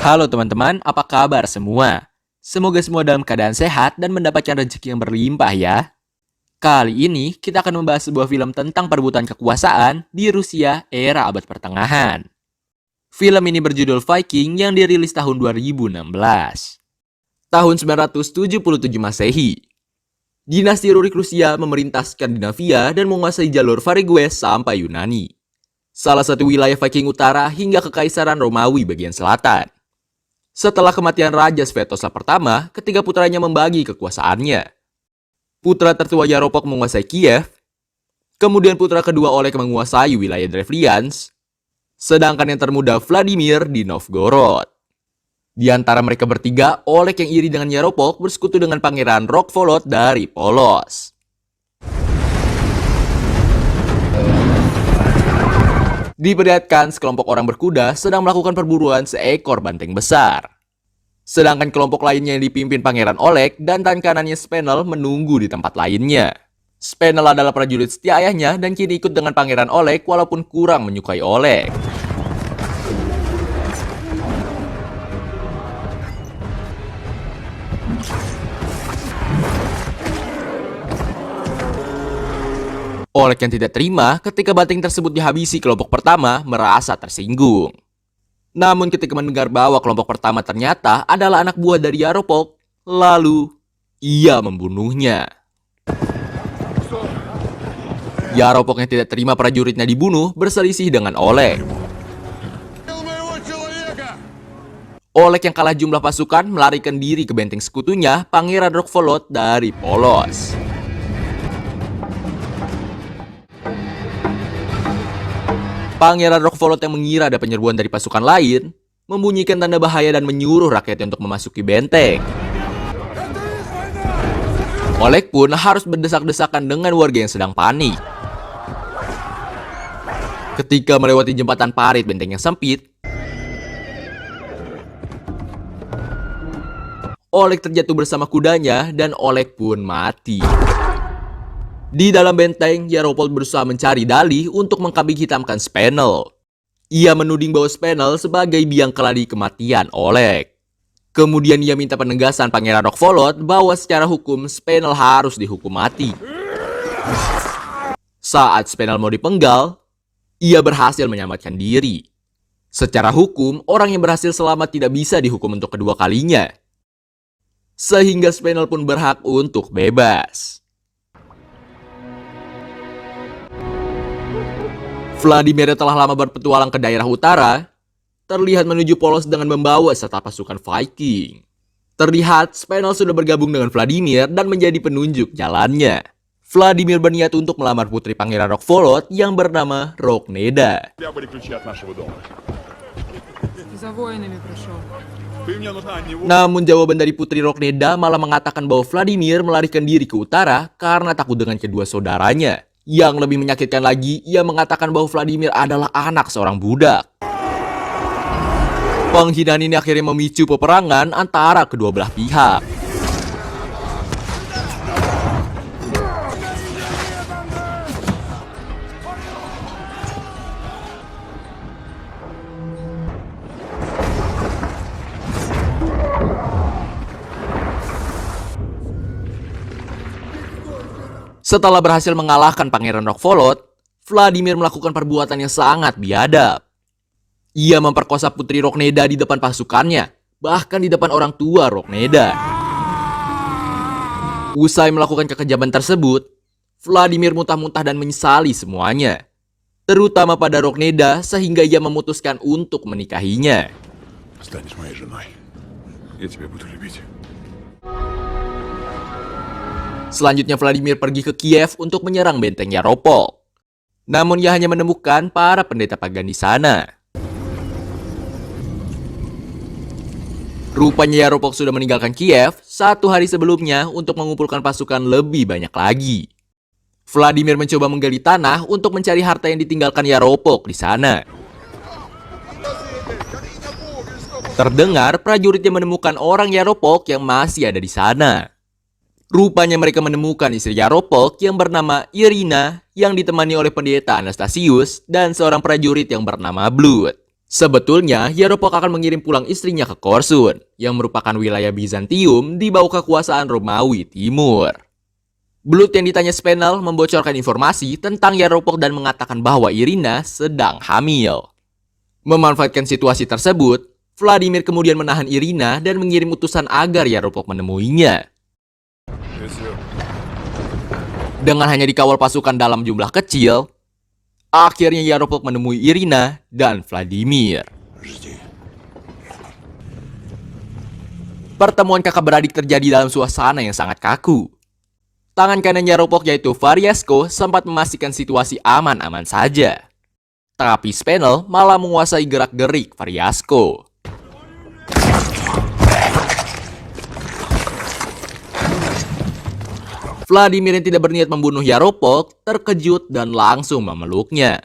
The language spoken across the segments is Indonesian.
Halo teman-teman, apa kabar semua? Semoga semua dalam keadaan sehat dan mendapatkan rezeki yang berlimpah ya. Kali ini kita akan membahas sebuah film tentang perebutan kekuasaan di Rusia era abad pertengahan. Film ini berjudul Viking yang dirilis tahun 2016. Tahun 977 Masehi. Dinasti Rurik Rusia memerintah Skandinavia dan menguasai jalur Varegues sampai Yunani. Salah satu wilayah Viking utara hingga Kekaisaran Romawi bagian selatan. Setelah kematian Raja Sviatoslav pertama, ketiga putranya membagi kekuasaannya. Putra tertua Yaropok menguasai Kiev, kemudian putra kedua Oleg menguasai wilayah Drevliansk, sedangkan yang termuda Vladimir di Novgorod. Di antara mereka bertiga, Oleg yang iri dengan Yaropok bersekutu dengan Pangeran Rokvolod dari Polos. Diperlihatkan sekelompok orang berkuda sedang melakukan perburuan seekor banteng besar. Sedangkan kelompok lainnya yang dipimpin Pangeran Oleg dan tangan kanannya Spenel menunggu di tempat lainnya. Spenel adalah prajurit setia ayahnya dan kini ikut dengan Pangeran Oleg walaupun kurang menyukai Oleg. Oleg yang tidak terima ketika banteng tersebut dihabisi kelompok pertama merasa tersinggung. Namun ketika mendengar bahwa kelompok pertama ternyata adalah anak buah dari Yaropok, lalu ia membunuhnya. Yaropok yang tidak terima prajuritnya dibunuh berselisih dengan Oleg. Oleg yang kalah jumlah pasukan melarikan diri ke benteng sekutunya Pangeran Rokvolod dari Polos. Pangeran Rokvolod yang mengira ada penyerbuan dari pasukan lain, membunyikan tanda bahaya dan menyuruh rakyatnya untuk memasuki benteng. Oleg pun harus berdesak-desakan dengan warga yang sedang panik. Ketika melewati jembatan parit benteng yang sempit, Oleg terjatuh bersama kudanya dan Oleg pun mati. Di dalam benteng, Yaropol berusaha mencari dalih untuk mengkambing hitamkan Spenel. Ia menuding bahwa Spenel sebagai biang keladi kematian Oleg. Kemudian ia minta penegasan Pangeran Rokvolod bahwa secara hukum Spenel harus dihukum mati. Saat Spenel mau dipenggal, ia berhasil menyelamatkan diri. Secara hukum, orang yang berhasil selamat tidak bisa dihukum untuk kedua kalinya. Sehingga Spenel pun berhak untuk bebas. Vladimir yang telah lama berpetualang ke daerah utara, terlihat menuju Polos dengan membawa serta pasukan Viking. Terlihat Spenel sudah bergabung dengan Vladimir dan menjadi penunjuk jalannya. Vladimir berniat untuk melamar putri Pangeran Rokvolod yang bernama Rokneda. Namun jawaban dari putri Rokneda malah mengatakan bahwa Vladimir melarikan diri ke utara karena takut dengan kedua saudaranya. Yang lebih menyakitkan lagi, ia mengatakan bahwa Vladimir adalah anak seorang budak. Penghinaan ini akhirnya memicu peperangan antara kedua belah pihak. Setelah berhasil mengalahkan Pangeran Rokvolod, Vladimir melakukan perbuatan yang sangat biadab. Ia memperkosa putri Rokneda di depan pasukannya, bahkan di depan orang tua Rokneda. Usai melakukan kekejaman tersebut, Vladimir muntah-muntah dan menyesali semuanya, terutama pada Rokneda sehingga ia memutuskan untuk menikahinya. Selanjutnya Vladimir pergi ke Kiev untuk menyerang benteng Yaropol. Namun ia hanya menemukan para pendeta pagan di sana. Rupanya Yaropol sudah meninggalkan Kiev 1 hari sebelumnya untuk mengumpulkan pasukan lebih banyak lagi. Vladimir mencoba menggali tanah untuk mencari harta yang ditinggalkan Yaropol di sana. Terdengar prajuritnya menemukan orang Yaropol yang masih ada di sana. Rupanya mereka menemukan istri Yaropol yang bernama Irina yang ditemani oleh pendeta Anastasius dan seorang prajurit yang bernama Blood. Sebetulnya, Yaropok akan mengirim pulang istrinya ke Korsun, yang merupakan wilayah Bizantium di bawah kekuasaan Romawi Timur. Blood yang ditanya Spenel membocorkan informasi tentang Yaropok dan mengatakan bahwa Irina sedang hamil. Memanfaatkan situasi tersebut, Vladimir kemudian menahan Irina dan mengirim utusan agar Yaropok menemuinya. Dengan hanya dikawal pasukan dalam jumlah kecil, akhirnya Yaropok menemui Irina dan Vladimir. Pertemuan kakak beradik terjadi dalam suasana yang sangat kaku. Tangan kanan Yaropok yaitu Variasko sempat memastikan situasi aman-aman saja. Tapi Spenel malah menguasai gerak-gerik Variasko. Vladimir yang tidak berniat membunuh Yaropok terkejut dan langsung memeluknya.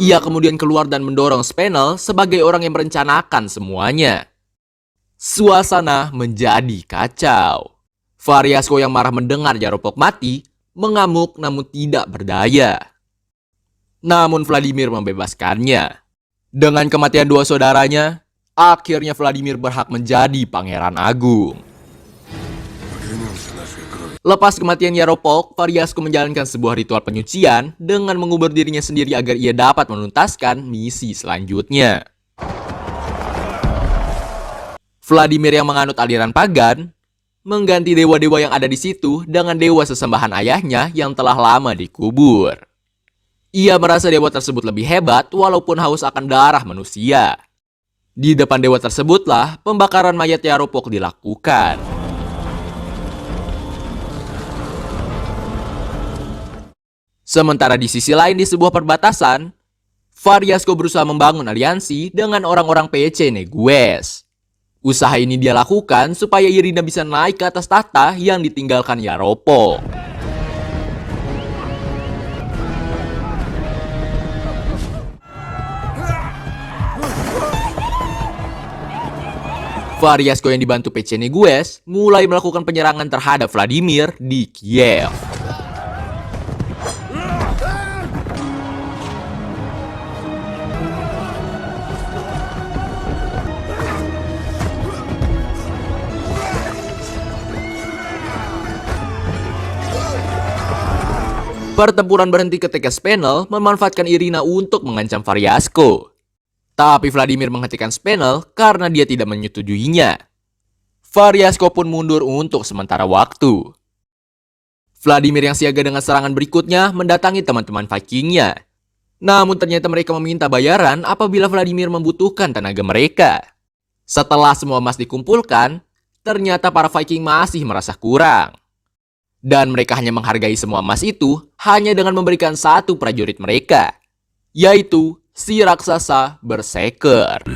Ia kemudian keluar dan mendorong Spenel sebagai orang yang merencanakan semuanya. Suasana menjadi kacau. Variasko yang marah mendengar Yaropok mati, mengamuk namun tidak berdaya. Namun Vladimir membebaskannya. Dengan kematian dua saudaranya, akhirnya Vladimir berhak menjadi Pangeran Agung. Lepas kematian Yaropok, Variasko menjalankan sebuah ritual penyucian dengan mengubur dirinya sendiri agar ia dapat menuntaskan misi selanjutnya. Vladimir yang menganut aliran pagan mengganti dewa-dewa yang ada di situ dengan dewa sesembahan ayahnya yang telah lama dikubur. Ia merasa dewa tersebut lebih hebat walaupun haus akan darah manusia. Di depan dewa tersebutlah pembakaran mayat Yaropok dilakukan. Sementara di sisi lain di sebuah perbatasan, Variasko berusaha membangun aliansi dengan orang-orang PC Negues. Usaha ini dia lakukan supaya Irina bisa naik ke atas tahta yang ditinggalkan Yaropok. Variasko yang dibantu PC Negues mulai melakukan penyerangan terhadap Vladimir di Kiev. Pertempuran berhenti ketika Spenel memanfaatkan Irina untuk mengancam Variasko. Tapi Vladimir menghentikan Spenel karena dia tidak menyetujuinya. Variasko pun mundur untuk sementara waktu. Vladimir yang siaga dengan serangan berikutnya mendatangi teman-teman Vikingnya. Namun ternyata mereka meminta bayaran apabila Vladimir membutuhkan tenaga mereka. Setelah semua emas dikumpulkan, ternyata para Viking masih merasa kurang. Dan mereka hanya menghargai semua emas itu hanya dengan memberikan satu prajurit mereka, yaitu si raksasa Berserker.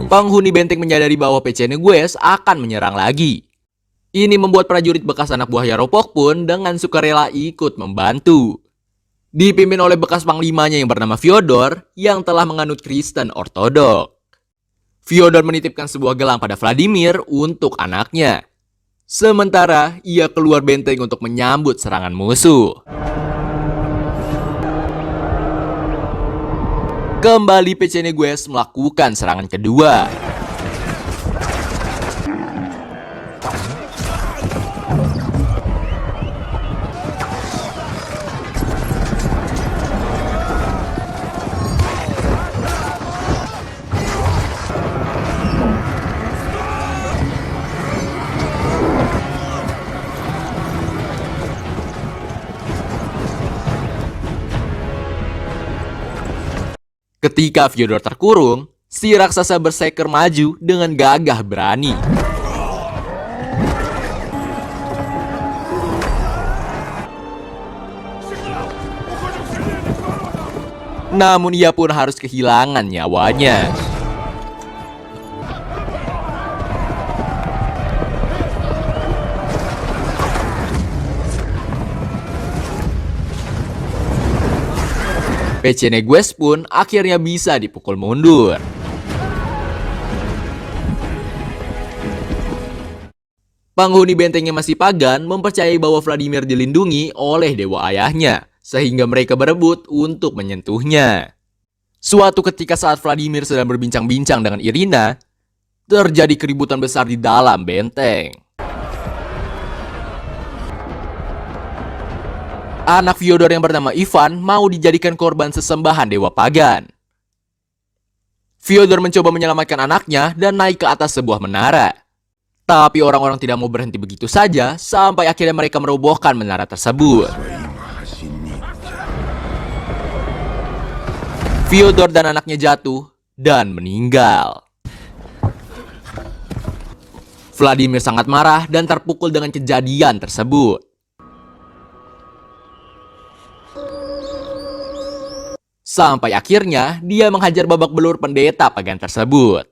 Penghuni benteng menyadari bahwa PC Negues akan menyerang lagi. Ini membuat prajurit bekas anak buah Yaropok pun dengan sukarela ikut membantu. Dipimpin oleh bekas panglimanya yang bernama Fyodor yang telah menganut Kristen Ortodok. Fyodor menitipkan sebuah gelang pada Vladimir untuk anaknya. Sementara ia keluar benteng untuk menyambut serangan musuh. Kembali PC Negues melakukan serangan kedua. Ketika Fyodor terkurung, si raksasa Berserker maju dengan gagah berani. Namun ia pun harus kehilangan nyawanya. PC Negues pun akhirnya bisa dipukul mundur. Penghuni bentengnya masih pagan mempercayai bahwa Vladimir dilindungi oleh dewa ayahnya, sehingga mereka berebut untuk menyentuhnya. Suatu ketika saat Vladimir sedang berbincang-bincang dengan Irina, terjadi keributan besar di dalam benteng. Anak Fyodor yang bernama Ivan mau dijadikan korban sesembahan dewa pagan. Fyodor mencoba menyelamatkan anaknya dan naik ke atas sebuah menara. Tapi orang-orang tidak mau berhenti begitu saja sampai akhirnya mereka merobohkan menara tersebut. Fyodor dan anaknya jatuh dan meninggal. Vladimir sangat marah dan terpukul dengan kejadian tersebut. Sampai akhirnya dia menghajar babak belur pendeta pagan tersebut.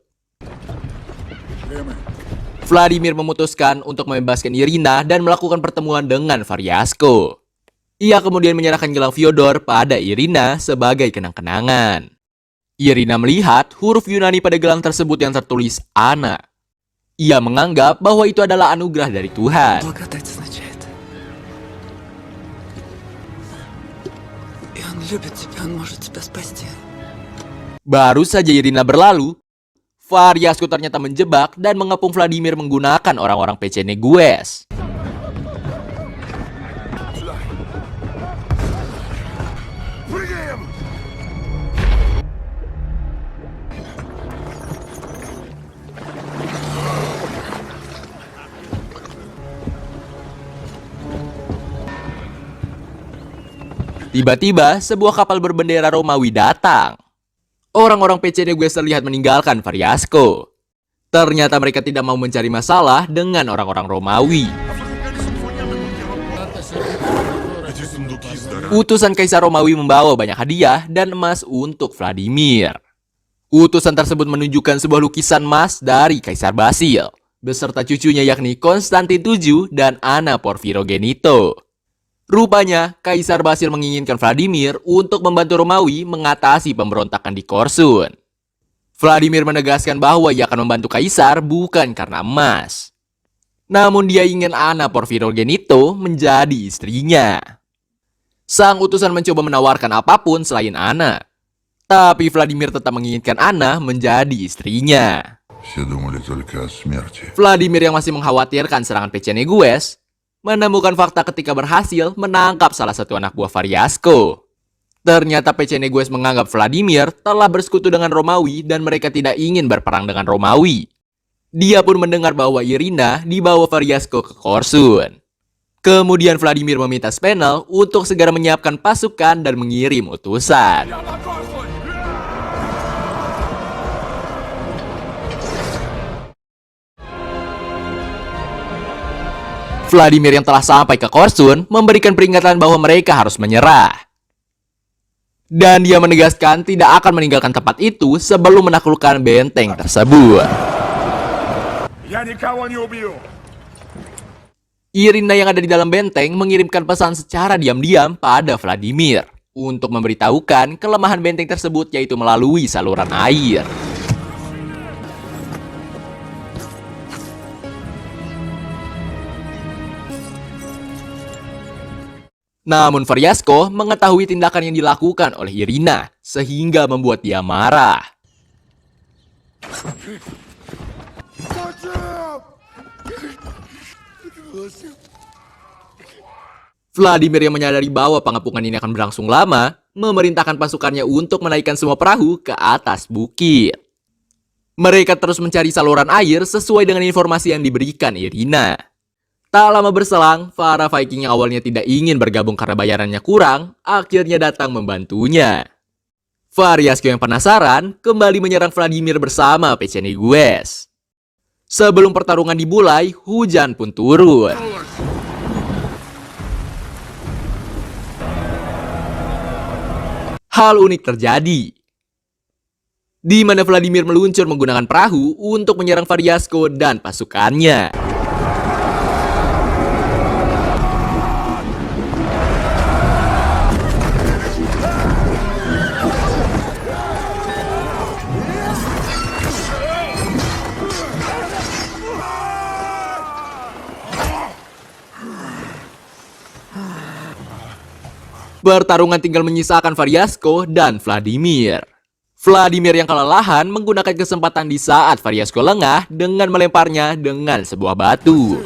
Vladimir memutuskan untuk membebaskan Irina dan melakukan pertemuan dengan Variasko. Ia kemudian menyerahkan gelang Fyodor pada Irina sebagai kenang-kenangan. Irina melihat huruf Yunani pada gelang tersebut yang tertulis Anna. Ia menganggap bahwa itu adalah anugerah dari Tuhan. Baru saja Irina berlalu, Variasko ternyata menjebak dan mengepung Vladimir menggunakan orang-orang Pechennegues. Tiba-tiba, sebuah kapal berbendera Romawi datang. Orang-orang Pechennegues terlihat meninggalkan Variasko. Ternyata mereka tidak mau mencari masalah dengan orang-orang Romawi. Utusan Kaisar Romawi membawa banyak hadiah dan emas untuk Vladimir. Utusan tersebut menunjukkan sebuah lukisan emas dari Kaisar Basil, beserta cucunya yakni Konstantin VII dan Anna Porfirogenito. Rupanya, Kaisar Basil menginginkan Vladimir untuk membantu Romawi mengatasi pemberontakan di Korsun. Vladimir menegaskan bahwa ia akan membantu Kaisar bukan karena emas. Namun dia ingin Anna Porfirogenito menjadi istrinya. Sang utusan mencoba menawarkan apapun selain Anna. Tapi Vladimir tetap menginginkan Anna menjadi istrinya. Vladimir yang masih mengkhawatirkan serangan Pechennegues menemukan fakta ketika berhasil menangkap salah satu anak buah Variasko. Ternyata Pechennegues menganggap Vladimir telah bersekutu dengan Romawi dan mereka tidak ingin berperang dengan Romawi. Dia pun mendengar bahwa Irina dibawa Variasko ke Korsun. Kemudian Vladimir meminta Spenel untuk segera menyiapkan pasukan dan mengirim utusan. Vladimir yang telah sampai ke Korsun memberikan peringatan bahwa mereka harus menyerah. Dan dia menegaskan tidak akan meninggalkan tempat itu sebelum menaklukkan benteng tersebut. Irina yang ada di dalam benteng mengirimkan pesan secara diam-diam pada Vladimir untuk memberitahukan kelemahan benteng tersebut, yaitu melalui saluran air. Namun Variasko mengetahui tindakan yang dilakukan oleh Irina, sehingga membuat dia marah. Vladimir yang menyadari bahwa pengepungan ini akan berlangsung lama, memerintahkan pasukannya untuk menaikkan semua perahu ke atas bukit. Mereka terus mencari saluran air sesuai dengan informasi yang diberikan Irina. Tak lama berselang, para Viking yang awalnya tidak ingin bergabung karena bayarannya kurang, akhirnya datang membantunya. Variasko yang penasaran kembali menyerang Vladimir bersama Pechennegues. Sebelum pertarungan dimulai, hujan pun turun. Hal unik terjadi, di mana Vladimir meluncur menggunakan perahu untuk menyerang Variasko dan pasukannya. Pertarungan tinggal menyisakan Variasko dan Vladimir. Vladimir yang kelelahan menggunakan kesempatan di saat Variasko lengah dengan melemparnya dengan sebuah batu.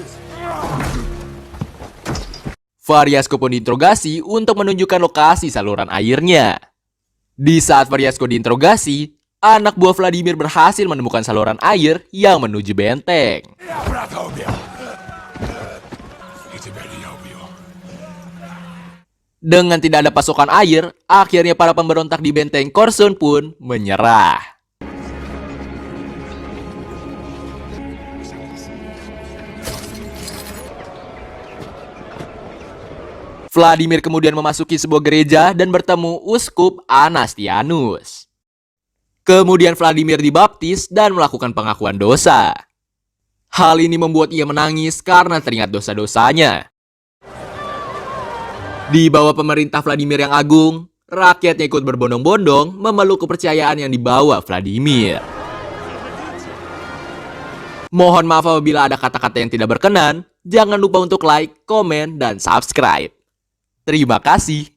Variasko pun diinterogasi untuk menunjukkan lokasi saluran airnya. Di saat Variasko diinterogasi, anak buah Vladimir berhasil menemukan saluran air yang menuju benteng. Dengan tidak ada pasokan air, akhirnya para pemberontak di benteng Korsun pun menyerah. Vladimir kemudian memasuki sebuah gereja dan bertemu Uskup Anastianus. Kemudian Vladimir dibaptis dan melakukan pengakuan dosa. Hal ini membuat ia menangis karena teringat dosa-dosanya. Di bawah pemerintah Vladimir yang agung, rakyatnya ikut berbondong-bondong memeluk kepercayaan yang dibawa Vladimir. Mohon maaf apabila ada kata-kata yang tidak berkenan. Jangan lupa untuk like, komen, dan subscribe. Terima kasih.